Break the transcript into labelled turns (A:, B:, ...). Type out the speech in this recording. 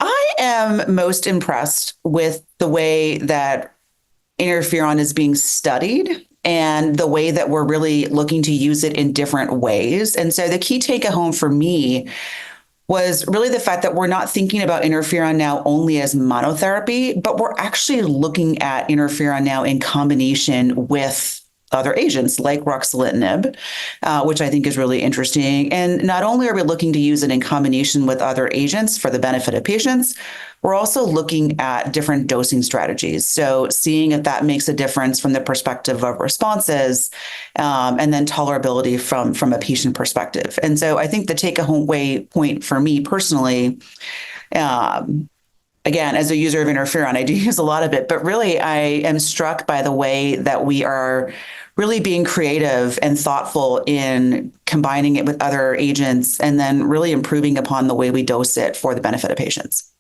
A: I am most impressed with the way that interferon is being studied and the way that we're really looking to use it in different ways. And so the key take home for me was really the fact that we're not thinking about interferon now only as monotherapy, but we're actually looking at interferon now in combination with other agents like ruxolitinib, which I think is really interesting. And not only are we looking to use it in combination with other agents for the benefit of patients, we're also looking at different dosing strategies. So seeing if that makes a difference from the perspective of responses, and then tolerability from a patient perspective. And so I think the take home way point for me personally, um, again, as a user of interferon, I do use a lot of it, but really I am struck by the way that we are really being creative and thoughtful in combining it with other agents and then really improving upon the way we dose it for the benefit of patients.